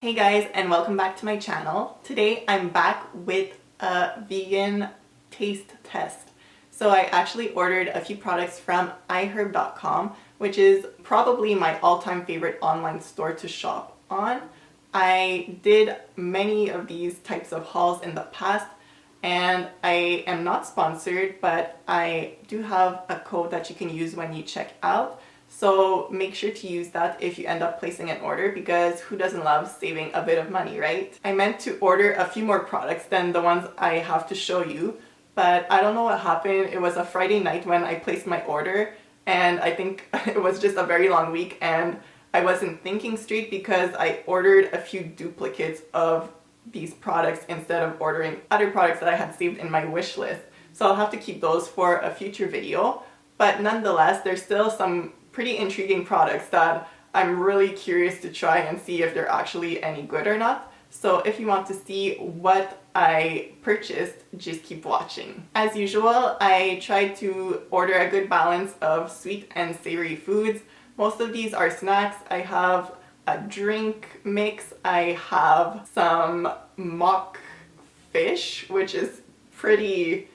Hey guys, and welcome back to my channel. Today I'm back with a vegan taste test. So I actually ordered a few products from iHerb.com, which is probably my all-time favorite online store to shop on. I did many of these types of hauls in the past, and I am not sponsored, but I do have a code that you can use when you check out. So make sure to use that if you end up placing an order, because who doesn't love saving a bit of money, right? I meant to order a few more products than the ones I have to show you, but I don't know what happened. It was a Friday night when I placed my order, and I think it was just a very long week and I wasn't thinking straight because I ordered a few duplicates of these products instead of ordering other products that I had saved in my wish list. So I'll have to keep those for a future video, but nonetheless, there's still some pretty intriguing products that I'm really curious to try and see if they're actually any good or not. So if you want to see what I purchased, just keep watching. As usual, I tried to order a good balance of sweet and savory foods. Most of these are snacks. I have a drink mix. I have some mock fish, which is pretty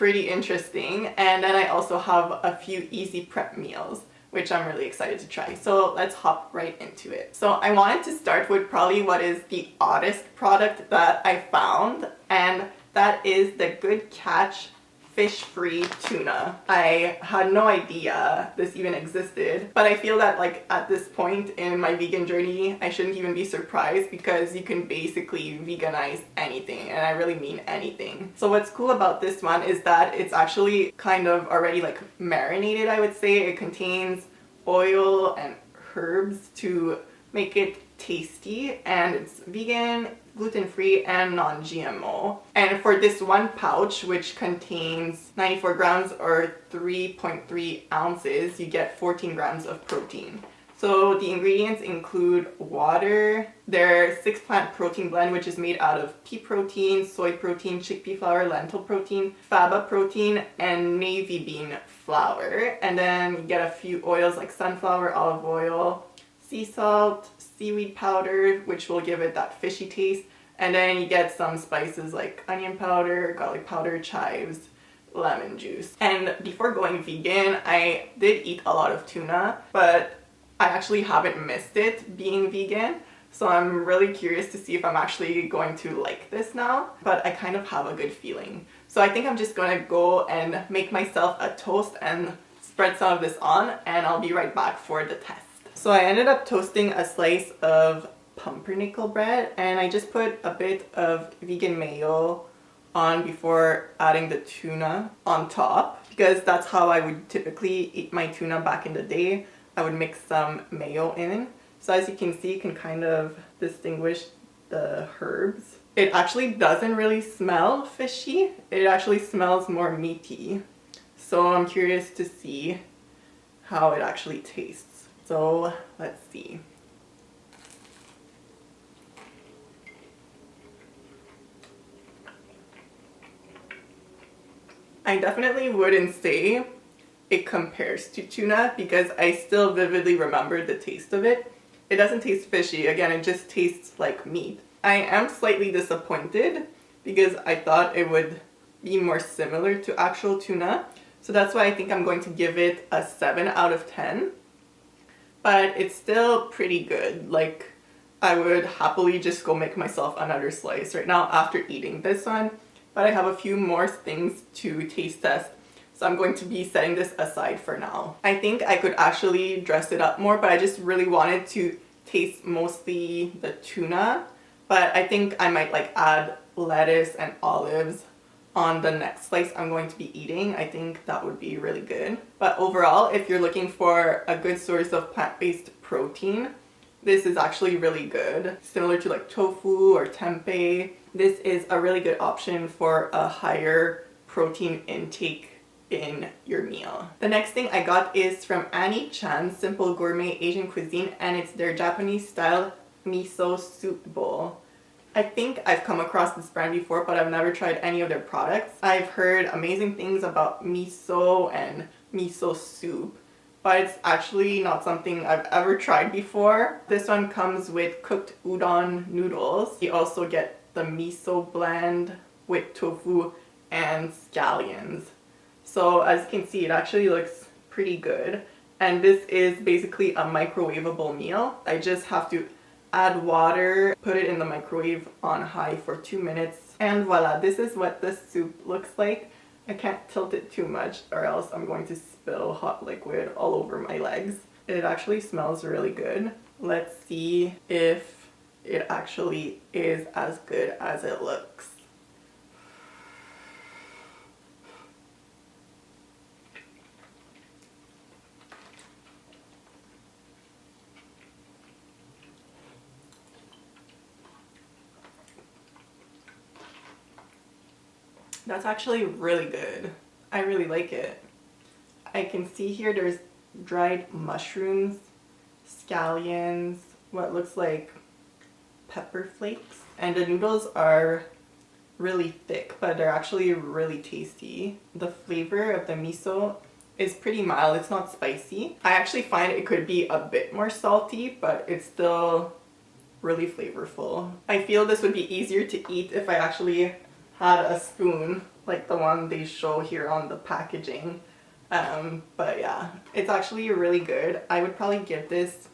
interesting. And then I also have a few easy prep meals, which I'm really excited to try. So let's hop right into it. So I wanted to start with probably what is the oddest product that I found, and that is the Good Catch fish-free tuna. I had no idea this even existed, but I feel that like at this point in my vegan journey, I shouldn't even be surprised because you can basically veganize anything, and I really mean anything. So what's cool about this one is that it's actually kind of already like marinated, I would say. It contains oil and herbs to make it tasty, and it's vegan, gluten-free, and non-GMO. And for this one pouch, which contains 94 grams or 3.3 ounces, you get 14 grams of protein. So the ingredients include water, their 6-plant protein blend, which is made out of pea protein, soy protein, chickpea flour, lentil protein, faba protein, and navy bean flour. And then you get a few oils like sunflower, olive oil, sea salt, seaweed powder, which will give it that fishy taste. And then you get some spices like onion powder, garlic powder, chives, lemon juice. And before going vegan, I did eat a lot of tuna, but I actually haven't missed it being vegan. So I'm really curious to see if I'm actually going to like this now, but I kind of have a good feeling. So I think I'm just gonna go and make myself a toast and spread some of this on, and I'll be right back for the test. So I ended up toasting a slice of pumpernickel bread, and I just put a bit of vegan mayo on before adding the tuna on top, because that's how I would typically eat my tuna back in the day. I would mix some mayo in. So as you can see, you can kind of distinguish the herbs. It actually doesn't really smell fishy. It actually smells more meaty. So I'm curious to see how it actually tastes. So let's see. I definitely wouldn't say it compares to tuna because I still vividly remember the taste of it. It doesn't taste fishy. Again, it just tastes like meat. I am slightly disappointed because I thought it would be more similar to actual tuna. So that's why I think I'm going to give it a 7 out of 10. But it's still pretty good. Like, I would happily just go make myself another slice right now after eating this one. But I have a few more things to taste test, so I'm going to be setting this aside for now. I think I could actually dress it up more, but I just really wanted to taste mostly the tuna. But I think I might like add lettuce and olives on the next slice I'm going to be eating. I think that would be really good. But overall, if you're looking for a good source of plant-based protein, this is actually really good. Similar to like tofu or tempeh, this is a really good option for a higher protein intake in your meal. The next thing I got is from Annie Chan's Simple Gourmet Asian Cuisine, and it's their Japanese style miso soup bowl. I think I've come across this brand before, but I've never tried any of their products. I've heard amazing things about miso and miso soup, but it's actually not something I've ever tried before. This one comes with cooked udon noodles. You also get the miso blend with tofu and scallions. So as you can see, it actually looks pretty good. And this is basically a microwavable meal. I just have to add water, put it in the microwave on high for 2 minutes, and voila, this is what the soup looks like. I can't tilt it too much or else I'm going to spill hot liquid all over my legs. It actually smells really good. Let's see if it actually is as good as it looks. That's actually really good. I really like it. I can see here there's dried mushrooms, scallions, what looks like pepper flakes, and the noodles are really thick, but they're actually really tasty. The flavor of the miso is pretty mild. It's not spicy. I actually find it could be a bit more salty, but it's still really flavorful. I feel this would be easier to eat if I actually had a spoon like the one they show here on the packaging. But yeah, it's actually really good. I would probably give this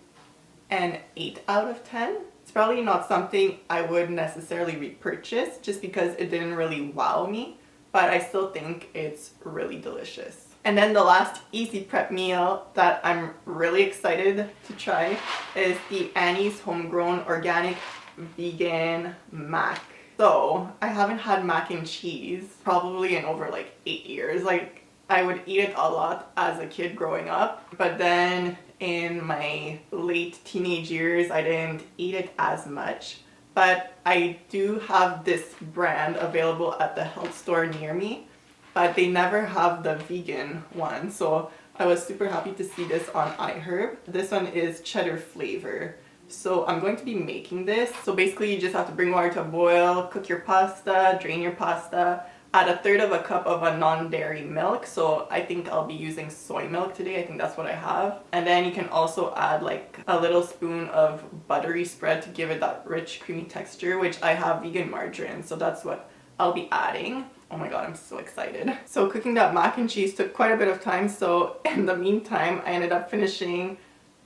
an 8 out of 10. It's probably not something I would necessarily repurchase just because it didn't really wow me, but I still think it's really delicious. And then the last easy prep meal that I'm really excited to try is the Annie's Homegrown Organic Vegan Mac. So I haven't had mac and cheese probably in over like 8 years. Like, I would eat it a lot as a kid growing up, but then in my late teenage years I didn't eat it as much. But I do have this brand available at the health store near me, but they never have the vegan one, so I was super happy to see this on iHerb. This one is cheddar flavor. So I'm going to be making this. So basically you just have to bring water to a boil, cook your pasta, drain your pasta, add 1/3 cup of a non-dairy milk. So I think I'll be using soy milk today. I think that's what I have. And then you can also add like a little spoon of buttery spread to give it that rich creamy texture, which I have vegan margarine, so that's what I'll be adding. Oh my god, I'm so excited. So cooking that mac and cheese took quite a bit of time, so in the meantime I ended up finishing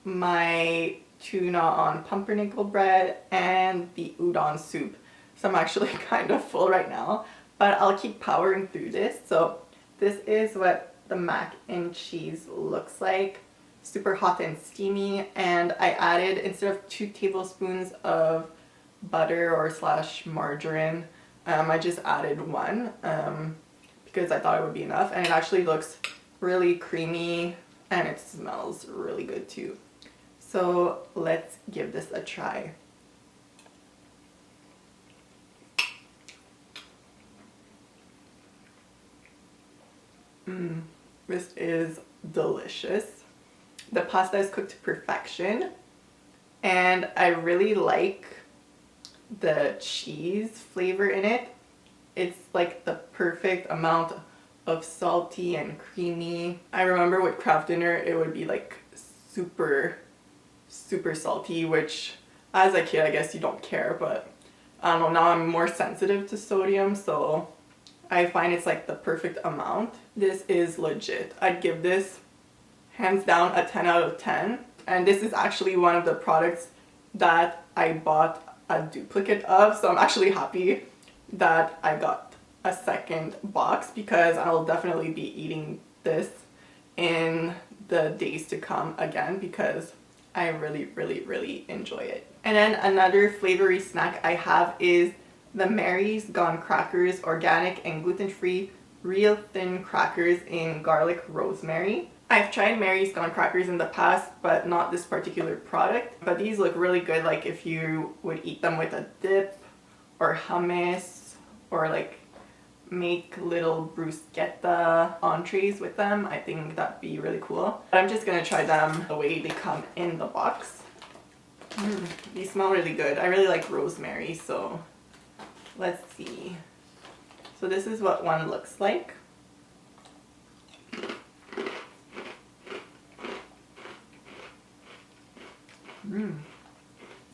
my tuna on pumpernickel bread and the udon soup. So I'm actually kind of full right now, but I'll keep powering through this. So this is what the mac and cheese looks like. Super hot and steamy, and I added, instead of 2 tablespoons of butter or slash margarine, I just added 1 because I thought it would be enough, and it actually looks really creamy and it smells really good too. So let's give this a try. This is delicious. The pasta is cooked to perfection, and I really like the cheese flavor in it. It's like the perfect amount of salty and creamy. I remember with Kraft Dinner it would be like super salty, which as a kid I guess you don't care, but I don't know, now I'm more sensitive to sodium, so I find it's like the perfect amount. This is legit. I'd give this hands down a 10 out of 10, and this is actually one of the products that I bought a duplicate of, so I'm actually happy that I got a second box because I'll definitely be eating this in the days to come again because I really enjoy it. And then another flavory snack I have is the Mary's Gone Crackers organic and gluten-free real thin crackers in garlic rosemary. I've tried Mary's Gone Crackers in the past, but not this particular product. But these look really good, like if you would eat them with a dip or hummus, or like make little bruschetta entrees with them. I think that'd be really cool. But I'm just gonna try them the way they come in the box. These smell really good. I really like rosemary, so let's see. So this is what one looks like.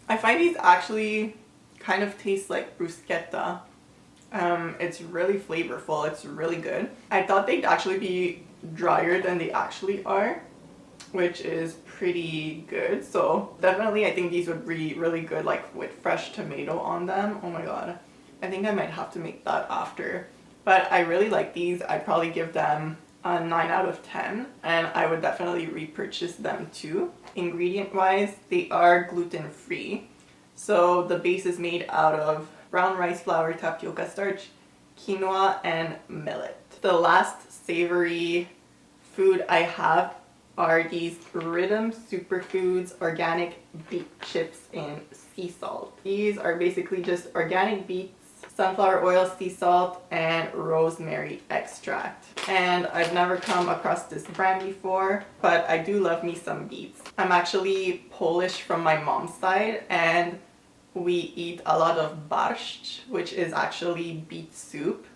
I find these actually kind of taste like bruschetta. It's really flavorful. It's really good. I thought they'd actually be drier than they actually are, which is pretty good. So definitely I think these would be really good like with fresh tomato on them. Oh my god. I think I might have to make that after. But I really like these. I'd probably give them a 9 out of 10 and I would definitely repurchase them too. Ingredient wise, they are gluten free. So the base is made out of brown rice flour, tapioca starch, quinoa, and millet. The last savory food I have are these Rhythm Superfoods organic beet chips in sea salt. These are basically just organic beets, sunflower oil, sea salt, and rosemary extract. And I've never come across this brand before, but I do love me some beets. I'm actually Polish from my mom's side, and we eat a lot of borscht, which is actually beet soup.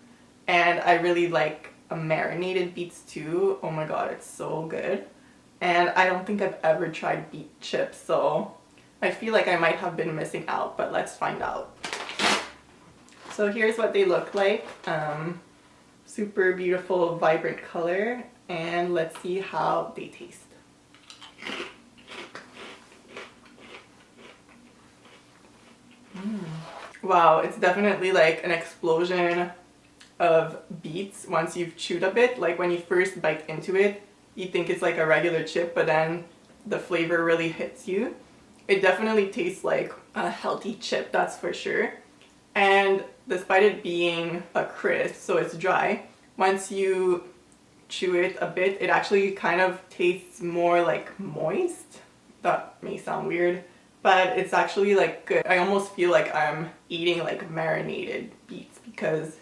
And I really like marinated beets too. Oh my god, it's so good. And I don't think I've ever tried beet chips, so I feel like I might have been missing out, but let's find out. So here's what they look like. Super beautiful, vibrant color, and let's see how they taste. Wow, it's definitely like an explosion of beets once you've chewed a bit. Like when you first bite into it, you think it's like a regular chip, but then the flavor really hits you. It definitely tastes like a healthy chip, that's for sure. And despite it being a crisp, so it's dry, once you chew it a bit, it actually kind of tastes more like moist. That may sound weird, but it's actually like good. I almost feel like I'm eating like marinated beets because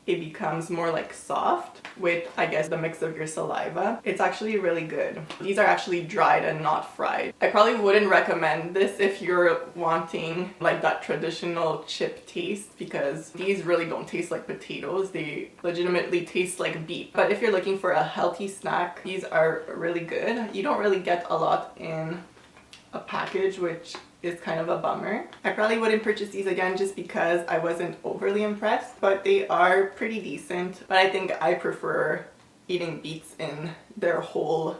it becomes more like soft with, I guess, the mix of your saliva. It's actually really good. These are actually dried and not fried. I probably wouldn't recommend this if you're wanting like that traditional chip taste, because these really don't taste like potatoes. They legitimately taste like beet. But if you're looking for a healthy snack, these are really good. You don't really get a lot in a package, which is kind of a bummer. I probably wouldn't purchase these again just because I wasn't overly impressed, but they are pretty decent. But I think I prefer eating beets in their whole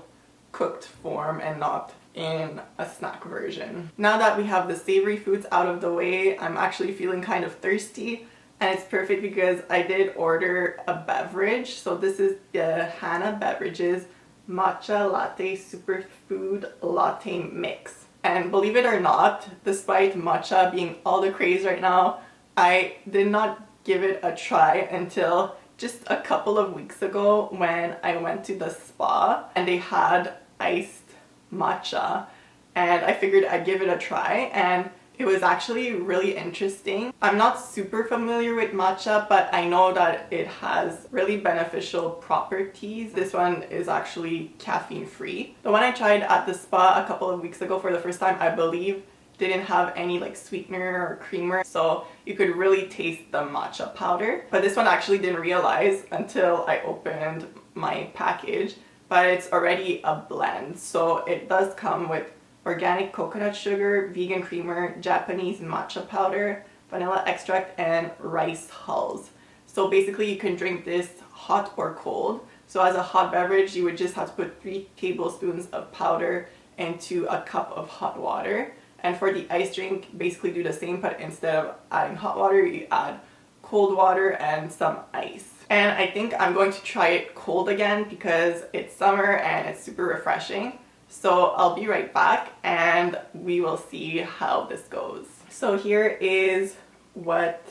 cooked form and not in a snack version. Now that we have the savory foods out of the way, I'm actually feeling kind of thirsty, and it's perfect because I did order a beverage. So this is the Hana Beverages Matcha Latte Superfood Latte Mix. And believe it or not, despite matcha being all the craze right now, I did not give it a try until just a couple of weeks ago when I went to the spa and they had iced matcha, and I figured I'd give it a try, and it was actually really interesting. I'm not super familiar with matcha, but I know that it has really beneficial properties. This one is actually caffeine free. The one I tried at the spa a couple of weeks ago for the first time, I believe, didn't have any like sweetener or creamer, so you could really taste the matcha powder. But this one I actually didn't realize until I opened my package, but it's already a blend. So it does come with organic coconut sugar, vegan creamer, Japanese matcha powder, vanilla extract, and rice hulls. So basically you can drink this hot or cold. So as a hot beverage, you would just have to put 3 tablespoons of powder into a cup of hot water. And for the ice drink, basically do the same, but instead of adding hot water, you add cold water and some ice. And I think I'm going to try it cold again because it's summer and it's super refreshing. So I'll be right back and we will see how this goes. So here is what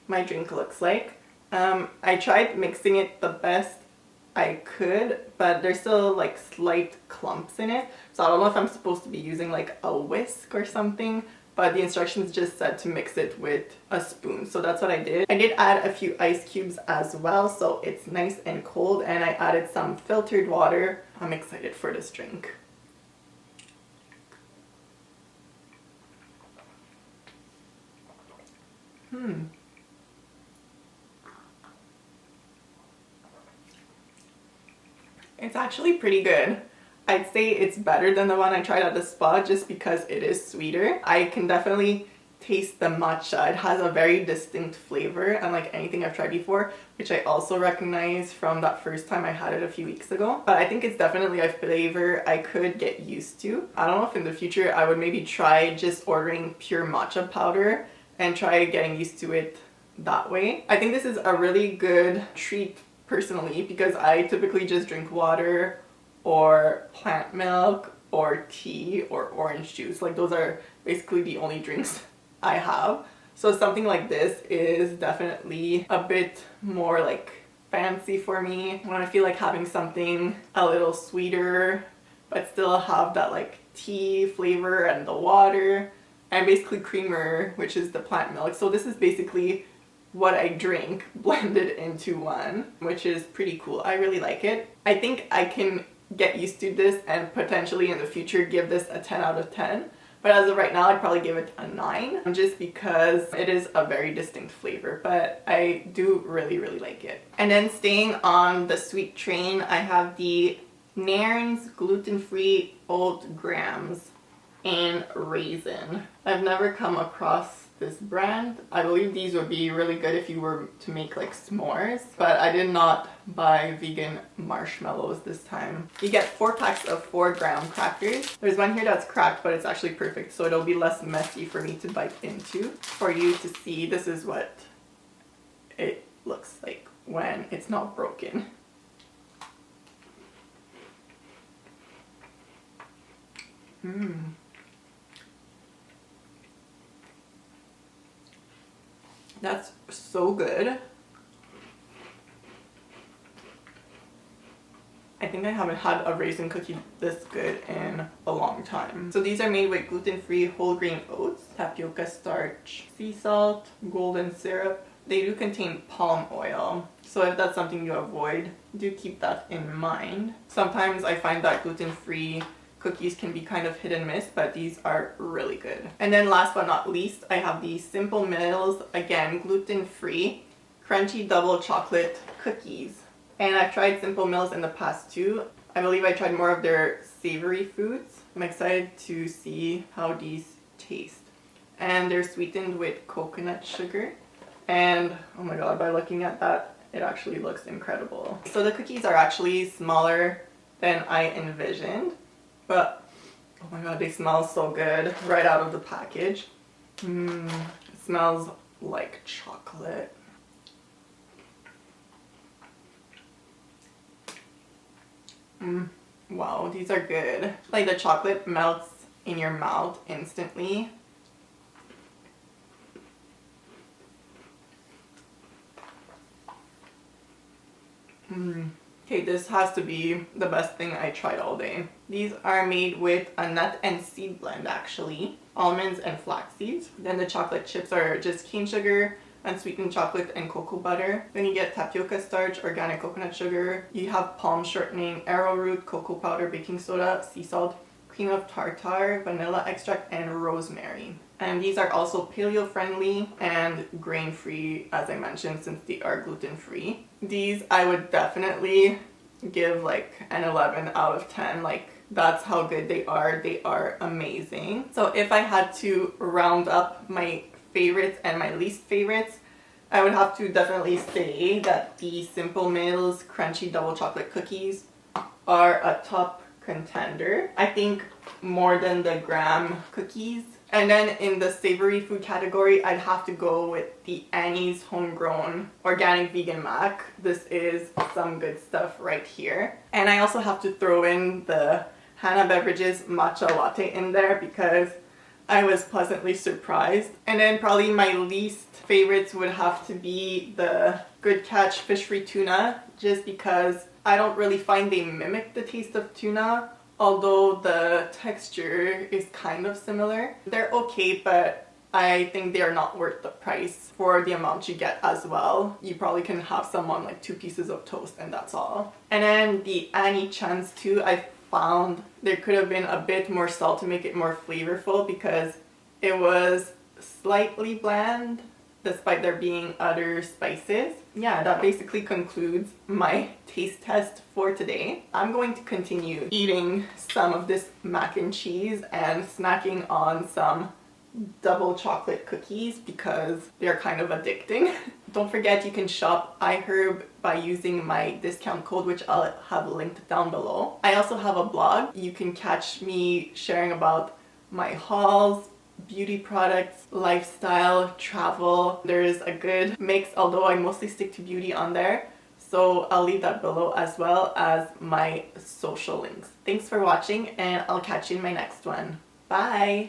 my drink looks like. I tried mixing it the best I could, but there's still like slight clumps in it. So I don't know if I'm supposed to be using like a whisk or something, but the instructions just said to mix it with a spoon. So that's what I did. I did add a few ice cubes as well, so it's nice and cold, and I added some filtered water. I'm excited for this drink. It's actually pretty good. I'd say it's better than the one I tried at the spa just because it is sweeter. I can definitely taste the matcha. It has a very distinct flavor, unlike anything I've tried before, which I also recognize from that first time I had it a few weeks ago. But I think it's definitely a flavor I could get used to. I don't know if in the future I would maybe try just ordering pure matcha powder and try getting used to it that way. I think this is a really good treat personally because I typically just drink water or plant milk or tea or orange juice. Like those are basically the only drinks I have. So something like this is definitely a bit more like fancy for me when I feel like having something a little sweeter but still have that like tea flavor and the water and basically creamer, which is the plant milk. So this is basically what I drink blended into one, which is pretty cool. I really like it. I think I can get used to this and potentially in the future give this a 10 out of 10. But as of right now, I'd probably give it a 9 just because it is a very distinct flavor, but I do really, really like it. And then staying on the sweet train, I have the Nares gluten-free oat grams and raisin. I've never come across this brand. I believe these would be really good if you were to make like s'mores, but I did not buy vegan marshmallows this time. You get 4 packs of 4-gram crackers. There's one here that's cracked, but it's actually perfect, so it'll be less messy for me to bite into. For you to see, this is what it looks like when it's not broken. That's so good. I think I haven't had a raisin cookie this good in a long time. So these are made with gluten-free whole grain oats, tapioca starch, sea salt, golden syrup. They do contain palm oil, so if that's something you avoid, do keep that in mind. Sometimes I find that gluten-free cookies can be kind of hit and miss, but these are really good. And then last but not least, I have the Simple Mills, again, gluten-free, crunchy double chocolate cookies. And I've tried Simple Mills in the past too. I believe I tried more of their savory foods. I'm excited to see how these taste. And they're sweetened with coconut sugar. And oh my god, by looking at that, it actually looks incredible. So the cookies are actually smaller than I envisioned. But, oh my god, they smell so good right out of the package. It smells like chocolate. Wow, these are good. Like the chocolate melts in your mouth instantly. Okay, this has to be the best thing I tried all day. These are made with a nut and seed blend actually, almonds and flax seeds. Then the chocolate chips are just cane sugar, unsweetened chocolate and cocoa butter. Then you get tapioca starch, organic coconut sugar. You have palm shortening, arrowroot, cocoa powder, baking soda, sea salt, cream of tartar, vanilla extract, and rosemary. And these are also paleo friendly and grain free, as I mentioned, since they are gluten free. These I would definitely give like an 11 out of 10. Like that's how good they are. They are amazing. So if I had to round up my favorites and my least favorites, I would have to definitely say that the Simple Mills crunchy double chocolate cookies are a top contender. I think more than the graham cookies. And then in the savory food category, I'd have to go with the Annie's Homegrown Organic Vegan Mac. This is some good stuff right here. And I also have to throw in the Hana Beverages Matcha Latte in there because I was pleasantly surprised. And then probably my least favorites would have to be the Good Catch Fish-Free Tuna, just because I don't really find they mimic the taste of tuna, although the texture is kind of similar. They're okay, but I think they're not worth the price for the amount you get as well. You probably can have some on like 2 pieces of toast and that's all. And then the Annie Chans too, I found there could have been a bit more salt to make it more flavorful because it was slightly bland despite there being other spices. Yeah, that basically concludes my taste test for today. I'm going to continue eating some of this mac and cheese and snacking on some double chocolate cookies because they're kind of addicting. Don't forget you can shop iHerb by using my discount code, which I'll have linked down below. I also have a blog. You can catch me sharing about my hauls, beauty products, lifestyle, travel. There's a good mix, although I mostly stick to beauty on there. So I'll leave that below as well as my social links. Thanks for watching and I'll catch you in my next one. Bye!